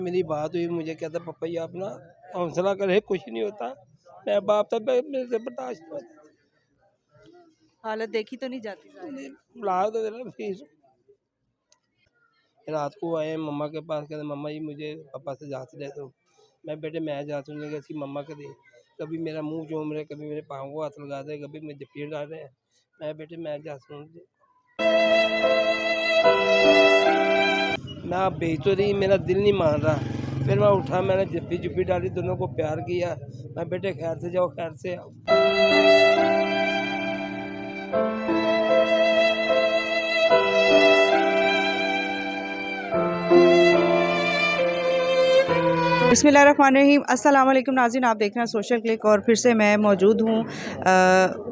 मेरी बात हुई, मुझे कहता पापा ये आप ना हौसला करे, कुछ नहीं होता। मैं बाप था, मेरे से बर्दाश्त नहीं होता। हालत देखी तो नहीं जाती ज़ाहिर है। बुला तो देना फिर। रात को आए मम्मा के पास, कहते मम्मा जी मुझे पापा से जांच ले दो। मैं बेटे मैं जांच नहीं कैसी मम्मा के दी। कभी मेरा मुंह चूम रहे, कभी मेरे पाँव को हाथ लगा दे, कभी मुझे पेड़ डाल रहे हैं। मैं बेटे मैं जांच लूँगी। मैं आप भेज तो रही, मेरा दिल नहीं मान रहा। फिर मैं उठा, मैंने जप्पी जुप्पी डाली, दोनों को प्यार किया। मैं बेटे खैर से जाओ, खैर से आओ। बिस्मिल्लाहिर्रहमानिर्रहीम। अस्सलाम वालेकुम नाज़रीन, आप देख रहे हैं सोशल क्लिक और फिर से मैं मौजूद हूँ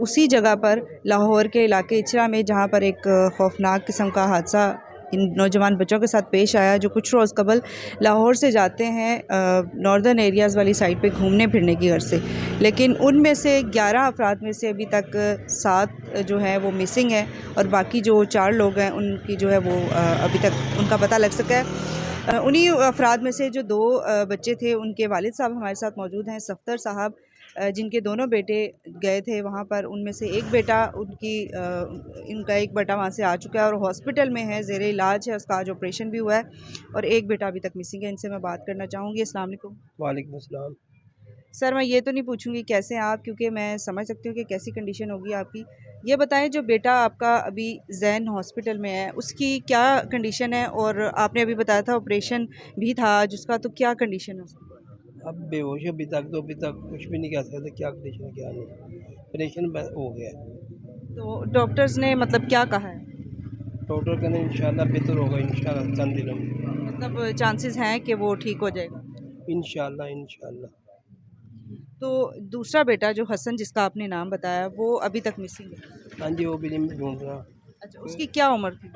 उसी जगह पर लाहौर के इलाके इचरा में जहाँ पर एक खौफनाक किस्म का हादसा इन नौजवान बच्चों के साथ पेश आया जो कुछ रोज़ कबल लाहौर से जाते हैं नॉर्दर्न एरियाज़ वाली साइड पे घूमने फिरने की गर्ज से। लेकिन उनमें से 11 अफराद में से अभी तक 7 जो है वो मिसिंग है और बाकी जो 4 लोग हैं उनकी जो है वो अभी तक उनका पता लग सका है। उन्हीं अफराद में से जो 2 बच्चे थे उनके वालिद साहब हमारे साथ मौजूद हैं, सफ़दर साहब, जिनके दोनों बेटे गए थे वहाँ पर। उनमें से एक बेटा इनका एक बेटा वहाँ से आ चुका है और हॉस्पिटल में है, ज़ेरे इलाज है, उसका आज ऑपरेशन भी हुआ है और एक बेटा अभी तक मिसिंग है। इनसे मैं बात करना चाहूँगी। अस्सलाम वालेकुम। वालेकुम अस्सलाम। सर, मैं ये तो नहीं पूछूंगी कैसे हैं आप, क्योंकि मैं समझ सकती हूँ कि कैसी कंडीशन होगी आपकी। ये बताएं जो बेटा आपका अभी जैन हॉस्पिटल में है उसकी क्या कंडीशन है, और आपने अभी बताया था ऑपरेशन भी था आज उसका, तो क्या कंडीशन है उसकी? अब बेहोश है अभी तक कुछ भी नहीं कह सकते क्या कंडीशन है क्या नहीं। ऑपरेशन हो गया है। तो डॉक्टर्स ने मतलब क्या कहा है? डॉक्टर कहते हैं इंशाल्लाह बेहतर होगा, इंशाल्लाह चंद दिनों में। मतलब चांसेस हैं कि वो ठीक हो जाएगा? इंशाल्लाह इंशाल्लाह। तो दूसरा बेटा जो हसन जिसका आपने नाम बताया वो अभी तक मिसिंग है? हाँ जी, वो भी नहीं ढूंढ रहा। अच्छा, उसकी क्या उम्र थी?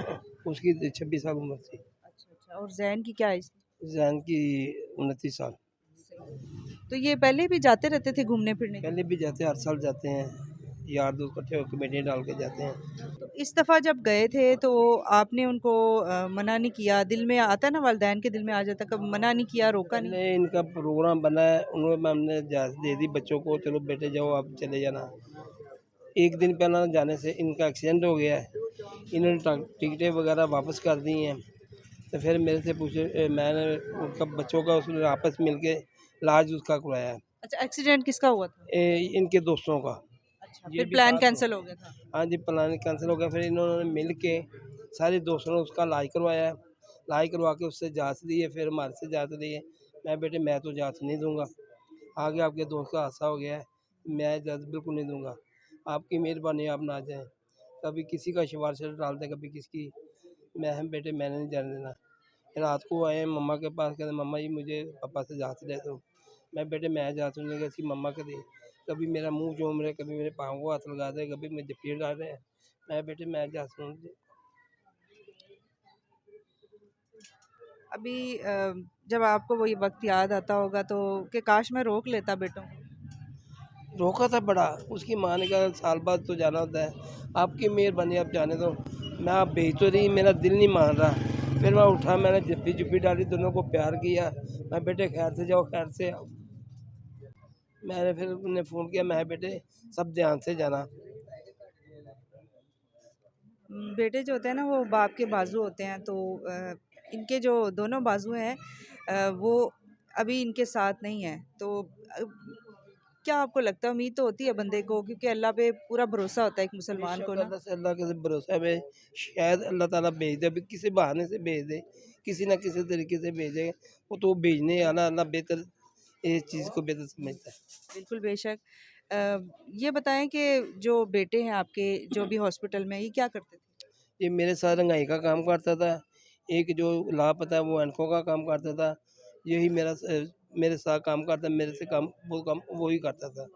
उसकी 26 साल उम्र थी। अच्छा अच्छा, और जैन की क्या एज थी? जैन की 29 साल। तो ये पहले भी जाते रहते थे घूमने फिरने के पहले लिए? भी जाते हैं, हर साल जाते हैं। यार दोस्त इकट्ठे होकर कमेटियाँ डाल के जाते हैं। तो इस दफ़ा जब गए थे तो आपने उनको मना नहीं किया? दिल में आता है ना, वालिदैन के दिल में आ जाता है, कब मना नहीं किया, रोका नहीं? पहले इनका प्रोग्राम बना है, उन्होंने हमने इजाज़त दे दी बच्चों को, चलो बेटे जाओ आप चले जाना। एक दिन पहला जाने से इनका एक्सीडेंट हो गया है। इन्होंने टिकटें वगैरह वापस कर दी हैं। तो फिर मेरे से पूछे, मैंने उनका बच्चों का उसने आपस मिल के इलाज उसका करवाया है। अच्छा, एक्सीडेंट किसका हुआ था? इनके दोस्तों का। अच्छा, ये फिर भी प्लान साथ हो। कैंसिल हो गया था? हाँ जी, प्लान कैंसिल हो गया। फिर इन्होंने मिल के सारे दोस्तों ने उसका इलाज करवाया है। इलाज करवा के उससे जाँच ली है, फिर हमारे से जाँच ली है। मैं बेटे मैं तो जाँच नहीं दूँगा। आगे आपके दोस्त का हादसा हो गया है, मैं इजाज़त बिल्कुल नहीं दूँगा। आपकी मेहरबानी आप ना जाएँ। कभी किसी का सिफारिश डाल दें, कभी किसकी। हम बेटे मैंने नहीं जाने देना। रात को आए मम्मा के पास, कहते मम्मा जी मुझे पापा से जाँच ले दो। मैं बेटे मैं जाँच नहीं कैसी मम्मा के दी। कभी मेरा मुँह चूम रहे, कभी मेरे पाँव को हाथ लगा दे, कभी मुझे पेड़ डाल रहे हैं। मैं बेटे मैं जाँच लूँगी। अभी जब आपको वही वक्त याद आता होगा तो कि काश मैं रोक लेता बेटों को। रोका था बड़ा, उसकी माँ ने कहा साल बाद तो जाना होता है। आपकी मेहरबानी आप जाने दो। मैं आप भेज तो रही, मेरा दिल नहीं मान रहा। फिर मैं उठा, मैंने जप्पी जुप्पी डाली, दोनों को प्यार किया। मैं बेटे खैर से जाओ, खैर से आओ। मैंने फिर उन्हें फ़ोन किया, मैं बेटे सब ध्यान से जाना। बेटे जो होते हैं ना वो बाप के बाजू होते हैं, तो इनके जो दोनों बाजू हैं वो अभी इनके साथ नहीं है। तो अ, क्या आपको लगता है, उम्मीद तो होती है बंदे को, क्योंकि अल्लाह पे पूरा भरोसा होता है एक मुसलमान को बेशक ना। अल्लाह के भरोसा में शायद अल्लाह ताला भेज दे, अभी किसी बहाने से भेज दे, किसी ना किसी तरीके से भेजे। वो तो भेजने वाला अल्लाह बेहतर, इस चीज़ को बेहतर समझता है। बिल्कुल बेशक। अ, ये बताएं कि जो बेटे हैं आपके जो भी हॉस्पिटल में, ये क्या करते थे? ये मेरे साथ रंगाई का काम करता था। एक जो लापता है वो एनको का काम करता था। यही मेरे साथ काम करता, मेरे से काम वो ही करता था।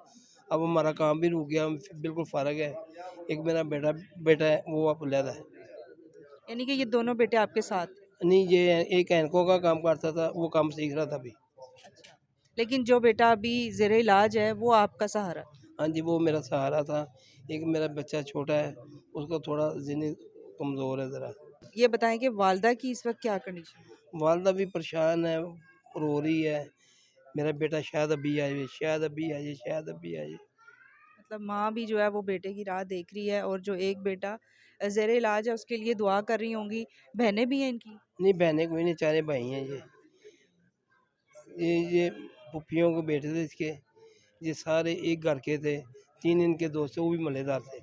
अब हमारा काम भी रुक गया, हम बिल्कुल फ़ारिग है। एक मेरा बेटा बेटा है, वो अब अलग है। यानी कि ये दोनों बेटे आपके साथ थे? नहीं, ये एक एनको का काम करता था, वो काम सीख रहा था अभी। अच्छा, लेकिन जो बेटा अभी ज़ेरे इलाज है वो आपका सहारा? हाँ जी, वो मेरा सहारा था। एक मेरा बच्चा छोटा है, उसका थोड़ा ज़हनी कमज़ोर है ज़रा। ये बताएं कि वालदा की इस वक्त क्या कंडीशन है? वालदा भी परेशान है। रो रही है, मेरा बेटा शायद अभी आ जाए, शायद अभी आ जाए, शायद अभी आ जाए। मतलब माँ भी जो है वो बेटे की राह देख रही है, और जो एक बेटा ज़ेर इलाज है उसके लिए दुआ कर रही होंगी। बहनें भी हैं इनकी? नहीं बहनें कोई नहीं, 4 भाई हैं ये फूफियों के बेटे थे इसके, ये सारे एक घर के थे, 3 इनके दोस्त थे, वो भी मलेदार थे।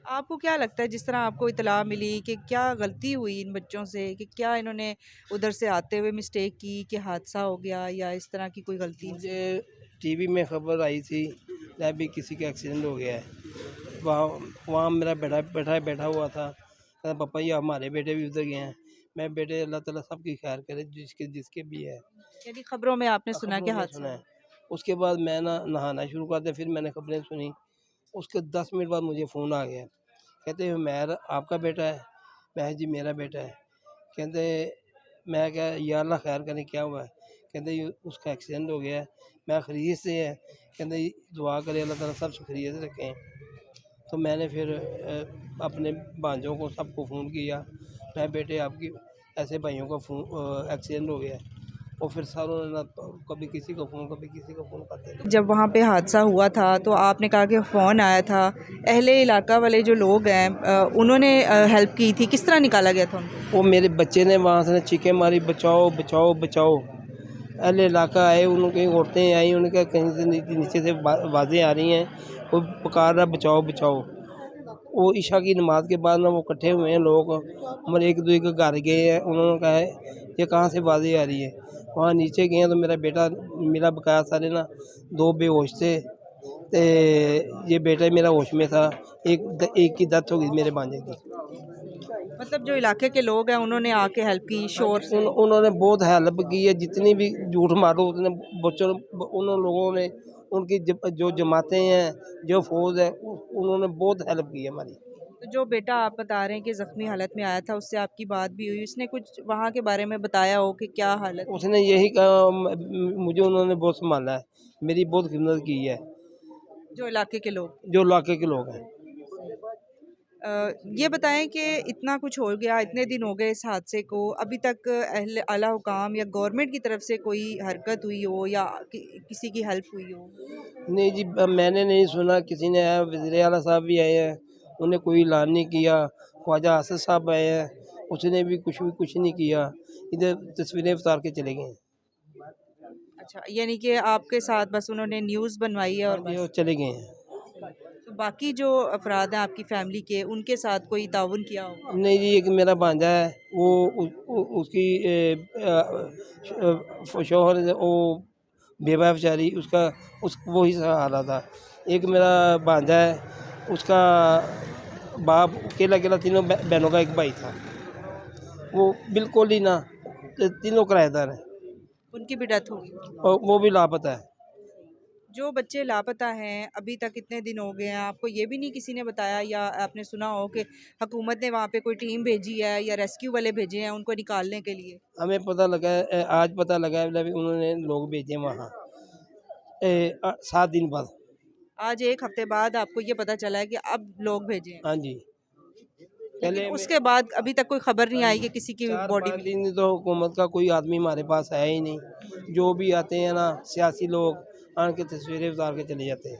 आपको क्या लगता है, जिस तरह आपको इतला मिली कि क्या गलती हुई इन बच्चों से, कि क्या इन्होंने उधर से आते हुए मिस्टेक की कि हादसा हो गया, या इस तरह की कोई गलती इनसे? मुझे टीवी में खबर आई थी कि अभी किसी का एक्सीडेंट हो गया है, वहाँ वहाँ मेरा बैठा हुआ था, कहता पापा ये हमारे बेटे भी उधर गए हैं। मैं बेटे अल्लाह ताला सबकी खैर करे, जिसके जिसके भी है। यानी खबरों में आपने सुना कि खबरों में हादसा सुना है। हुआ। उसके बाद मैं ना नहाना शुरू कर दिया, फिर मैंने खबरें सुनी। उसके 10 मिनट बाद मुझे फ़ोन आ गया, कहते उमैर आपका बेटा है? मैं जी मेरा बेटा है। कहते मैं क्या, या अल्लाह खैर करे क्या हुआ है? कहते ये उसका एक्सीडेंट हो गया है। मैं खैरियत से है? कहते दुआ करे अल्लाह ताला सब खैरियत से रखें। तो मैंने फिर अपने भांजों को सबको फ़ोन किया, मैं बेटे आपकी ऐसे भाइयों का एक्सीडेंट हो गया है। और फिर सारों ने ना कभी किसी को फ़ोन, कभी किसी को फ़ोन करते रहे। जब वहाँ पे हादसा हुआ था तो आपने कहा कि फ़ोन आया था, अहले इलाका वाले जो लोग हैं उन्होंने हेल्प की थी, किस तरह निकाला गया था उनको? वो मेरे बच्चे ने वहाँ से चीखें मारी, बचाओ बचाओ बचाओ। अहले इलाका आए, उनकी औरतें आई, उनके कहीं से नीचे से आवाज़ें आ रही हैं, वो पुकार रहा बचाओ बचाओ। वो इशा की नमाज के बाद ना वो इकट्ठे हुए हैं लोग, मतलब एक दूसरे के घर गए हैं, उन्होंने कहा है ये कहाँ से आवाज़ें आ रही है। वहाँ नीचे गए हैं तो मेरा बेटा मिला, बकाया सारे ना 2 बेहोश थे, ते ये बेटा मेरा होश में था। एक की डेथ हो गई मेरे भांजे की। मतलब जो इलाके के लोग हैं उन्होंने आके हेल्प की शोर से? उन्होंने बहुत हेल्प की है, जितनी भी झूठ मारो उतने बच्चों उन लोगों ने, उनकी जो जमातें हैं, जो फौज है, उन्होंने बहुत हेल्प की है हमारी। तो जो बेटा आप बता रहे हैं कि ज़ख्मी हालत में आया था, उससे आपकी बात भी हुई, उसने कुछ वहाँ के बारे में बताया हो कि क्या हालत? उसने यही कहा मुझे उन्होंने बहुत संभाला है, मेरी बहुत खिदमत की है, जो इलाके के लोग। जो इलाके के लोग हैं। ये बताएं कि इतना कुछ हो गया, इतने दिन हो गए इस हादसे को, अभी तक अहले आला हुकाम या गवर्नमेंट की तरफ से कोई हरकत हुई हो या किसी की हेल्प हुई हो? नहीं जी, मैंने नहीं सुना किसी ने आया, वज़ीर आला साहब भी आए हैं, उन्हें कोई ऐलान नहीं किया। ख्वाजा आसिफ साहब आए हैं, उसने भी कुछ नहीं किया, इधर तस्वीरें उतार के चले गए हैं। अच्छा, यानी कि आपके साथ बस उन्होंने न्यूज़ बनवाई है हाँ और जी, वो बस? चले गए हैं। तो बाकी जो अफराद हैं आपकी फैमिली के, उनके साथ कोई ताउन किया हो? नहीं जी, एक मेरा भांजा है, वो उसकी शौहर वो बेवा है बेचारी, उसका वो ही सहारा था। एक मेरा भांजा है, उसका बाप अकेला अकेला, तीनों बहनों का एक भाई था, वो बिल्कुल ही ना, तीनों किराएदार हैं उनकी भी डेथ हो गई? और वो भी लापता है। जो बच्चे लापता हैं अभी तक इतने दिन हो गए हैं, आपको ये भी नहीं किसी ने बताया या आपने सुना हो कि हुकूमत ने वहाँ पे कोई टीम भेजी है या रेस्क्यू वाले भेजे हैं उनको निकालने के लिए? हमें पता लगा है, आज पता लगा है, मतलब उन्होंने लोग भेजे वहाँ 7 दिन बाद। आज एक हफ्ते बाद आपको ये पता चला है कि अब लोग भेजे हैं, हाँ जी, लेकिन पहले में उसके बाद अभी तक कोई खबर नहीं आई कि किसी की बॉडी 4-5 मिली? दिन तो हुकूमत का कोई आदमी हमारे पास है ही नहीं। जो भी आते हैं ना सियासी लोग, आन के तस्वीरें उतार के चले जाते हैं।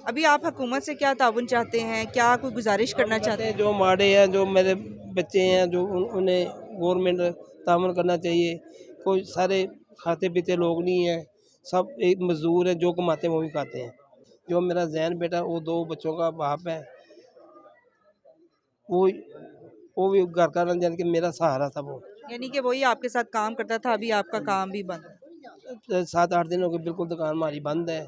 अभी आप हुकूमत से क्या ताउन चाहते हैं, क्या कोई गुजारिश करना चाहते हैं? जो माड़े हैं, जो मेरे बच्चे हैं, जो उन्हें गवर्नमेंट तामन करना चाहिए। कोई सारे खाते पीते लोग नहीं हैं, सब एक मजदूर हैं, जो कमाते हैं वो भी खाते हैं। जो मेरा जैन बेटा, वो 2 बच्चों का बाप है, वो वो भी घर का रन जान के मेरा सहारा था वो। यानी कि वही आपके साथ काम करता था, अभी आपका काम भी बंद है? 7-8 दिन हो गए, बिल्कुल दुकान हमारी बंद है,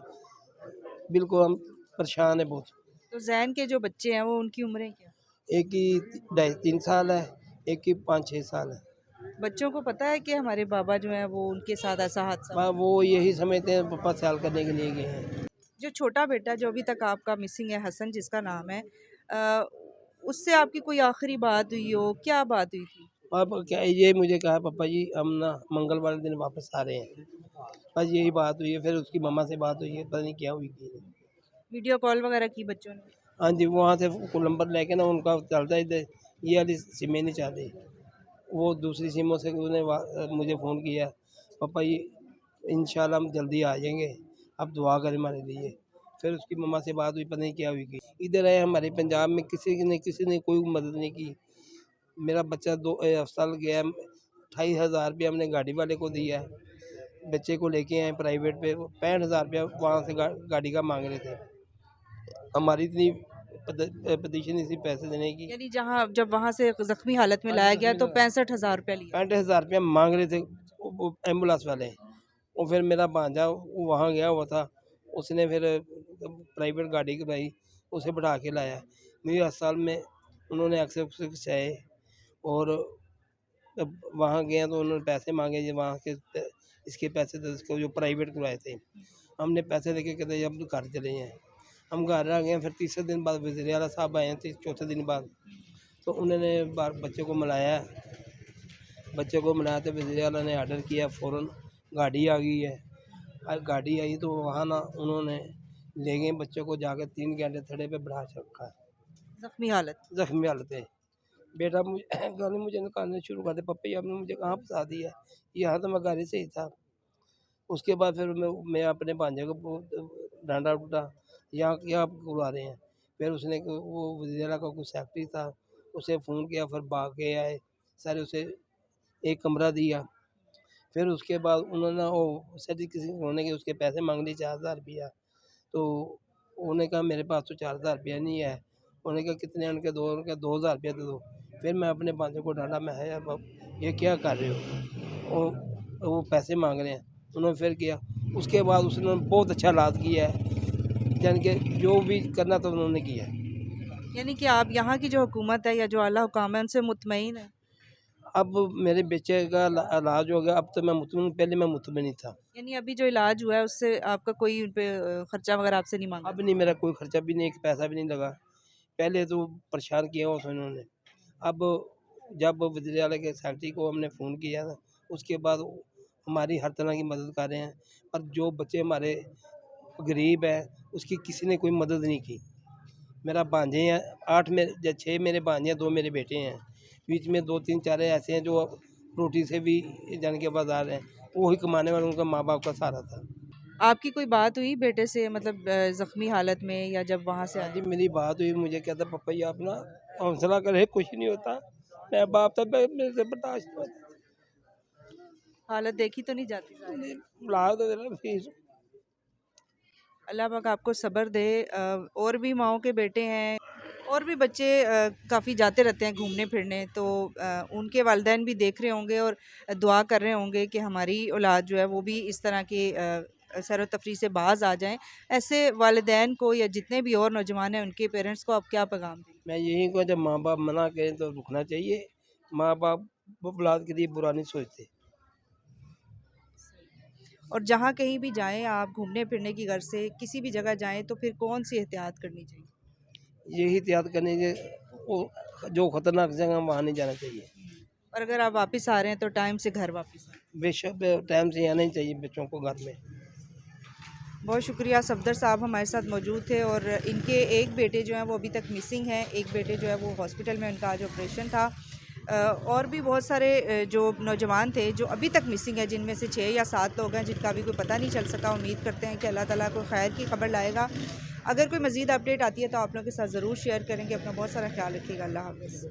बिल्कुल हम परेशान है बहुत। तो जैन के जो बच्चे हैं वो उनकी उम्रें क्या? एक की 2.5-3 साल है, एक की 5-6 साल है। बच्चों को पता है कि हमारे बाबा जो हैं वो उनके साथ ऐसा हादसा हुआ? वो यही समझते हैं पापा सैर करने के लिए गए हैं। जो छोटा बेटा जो अभी तक आपका मिसिंग है, हसन जिसका नाम है, अ, उससे आपकी कोई आखिरी बात हुई हो, क्या बात हुई थी? अब क्या ये मुझे कहा पापा जी हम ना मंगलवार दिन वापस आ रहे हैं, बस यही बात हुई है। फिर उसकी मम्मा से बात हुई है, पता नहीं क्या हुई थी। वीडियो कॉल वगैरह की बच्चों ने? हाँ जी, वहाँ से नंबर लेके ना उनका चलता है इधर, ये वाली सिमें नहीं चाहते, वो दूसरी सिमों से मुझे फ़ोन किया, पापा ये इंशाल्लाह हम जल्दी आ जाएंगे, आप दुआ करें हमारे लिए। फिर उसकी मम्मा से बात हुई, पता नहीं क्या हुई कि इधर आए हमारे पंजाब में किसी ने कोई मदद नहीं की। मेरा बच्चा अस्पताल गया, 28,000 रुपया हमने गाड़ी वाले को दिया है, बच्चे को लेके आए प्राइवेट पे, 65,000 रुपया वहाँ से गाड़ी का मांग रहे थे। हमारी इतनी पोजीशन नहीं थी पैसे देने की। यानी जहाँ जब वहाँ से ज़ख्मी हालत में लाया गया तो 65,000 रुपया लिया। 65,000 रुपया मांग रहे थे वो एम्बुलेंस वाले। और फिर मेरा भांजा वहाँ गया हुआ था, उसने फिर प्राइवेट गाड़ी कराई, उसे बैठा के लाया। मेरे अस्पताल में उन्होंने एक्सरे उक्सरे खिंचाए और जब वहाँ गए तो उन्होंने पैसे मांगे, जो वहाँ के इसके पैसे थे उसको जो प्राइवेट करवाए थे। हमने पैसे देके कहते अब घर चले हैं। हम घर आ गए, फिर तीसरे दिन बाद वज़ीर आला साहब आए हैं, चौथे दिन बाद तो उन्होंने बच्चे को मिलाया तो वज़ीर आला ने आर्डर किया, फ़ौरन गाड़ी आ गई है। गाड़ी आई तो वहाँ ना उन्होंने ले गए बच्चे को, जाकर 3 घंटे थड़े पे बैठा रखा है, ज़ख्मी हालत है। बेटा मुझे निकालने शुरू कर दे, पप्पा आपने मुझे कहाँ फंसा दिया, यहाँ तो मैं गाड़ी से ही था। उसके बाद फिर मैं अपने भांजे को डांटा टूटा, यहाँ क्या आप बुला रहे हैं। फिर उसने वो वज़ीर का कोई सेक्रेटरी था, उसे फ़ोन किया, फिर भाग के आए सारे, उसे एक कमरा दिया। फिर उसके बाद उन्होंने वो सर किसी उन्होंने कि उसके पैसे मांग लिए 4,000 रुपया। तो उन्होंने कहा मेरे पास तो 4,000 रुपया नहीं है। उन्होंने कहा कितने, उनके 2,000 रुपया दे दो। फिर मैं अपने भांजे को डांटा, मैं है यार बाप ये क्या कर रहे हो, वो पैसे मांग रहे हैं। उन्होंने फिर किया, उसके बाद उसने बहुत अच्छा इलाज किया है, यानी कि जो भी करना था उन्होंने किया। यानी कि आप यहाँ की जो हुकूमत है या जो आला हुकाम है उनसे मुतमईन है? अब मेरे बच्चे का इलाज हो गया, अब तो मैं मुतमिन, पहले मैं मुतमिन नहीं था। यानी अभी जो इलाज हुआ है उससे आपका कोई उन पे खर्चा वगैरह आपसे नहीं मांगा? अब नहीं, मेरा कोई खर्चा भी नहीं, एक पैसा भी नहीं लगा। पहले तो परेशान किया हुआ था उन्होंने। अब जब वज़ीर आला के सेक्रेटरी को हमने फ़ोन किया था, उसके बाद हमारी हर तरह की मदद कर रहे हैं। और जो बच्चे हमारे गरीब हैं, उसकी किसी ने कोई मदद नहीं की। मेरा भांजे हैं 8 में, 6 मेरे भांजे हैं, 2 मेरे बेटे हैं। बीच में 2-3 चारे ऐसे हैं जो रोटी से भी जान के बाज़ार हैं, वही कमाने वाले, उनका माँ बाप का सहारा था। आपकी कोई बात हुई बेटे से, मतलब ज़ख्मी हालत में, या जब वहाँ से हाँ आए? जी, मेरी बात हुई, मुझे कहता पापा जी आप ना हौसला करें, कुछ नहीं होता। मैं बाप था, मेरे से बर्दाश्त नहीं होता। हालत देखी तो नहीं जाती ज़ाहिर है। बुला दो जरा फिर। अल्लाह पाक आपको सब्र दे। और भी माओं के बेटे हैं, और भी बच्चे काफ़ी जाते रहते हैं घूमने फिरने, तो उनके वालिदैन भी देख रहे होंगे और दुआ कर रहे होंगे कि हमारी औलाद जो है वो भी इस तरह की सैर व तफरीह से बाज आ जाएं। ऐसे वालिदैन को या जितने भी और नौजवान हैं उनके पेरेंट्स को आप क्या पैगाम दें? मैं यही कहूँ, जब माँ बाप मना करें तो रुकना चाहिए। माँ बाप औलाद के लिए बुरा नहीं सोचते। और जहाँ कहीं भी जाएं आप घूमने फिरने की घर से किसी भी जगह जाएं तो फिर कौन सी एहतियात करनी चाहिए? यही एहतियात करनी चाहिए, वो जो ख़तरनाक जगह वहाँ नहीं जाना चाहिए। और अगर आप वापस आ रहे हैं तो टाइम से घर वापस आएं। बेशक टाइम से आना ही चाहिए बच्चों को घर में। बहुत शुक्रिया, सफदर साहब हमारे साथ मौजूद थे। और इनके एक बेटे जो हैं वो अभी तक मिसिंग हैं, एक बेटे जो है वो हॉस्पिटल में उनका आज ऑपरेशन था। और भी बहुत सारे जो नौजवान थे जो अभी तक मिसिंग है, जिनमें से 6 या 7 लोग हैं जिनका अभी कोई पता नहीं चल सका। उम्मीद करते हैं कि अल्लाह ताला को खैर की खबर लाएगा। अगर कोई मज़ीद अपडेट आती है तो आप लोगों के साथ ज़रूर शेयर करेंगे। अपना बहुत सारा ख्याल रखिएगा। अल्लाह हाफ़िज़।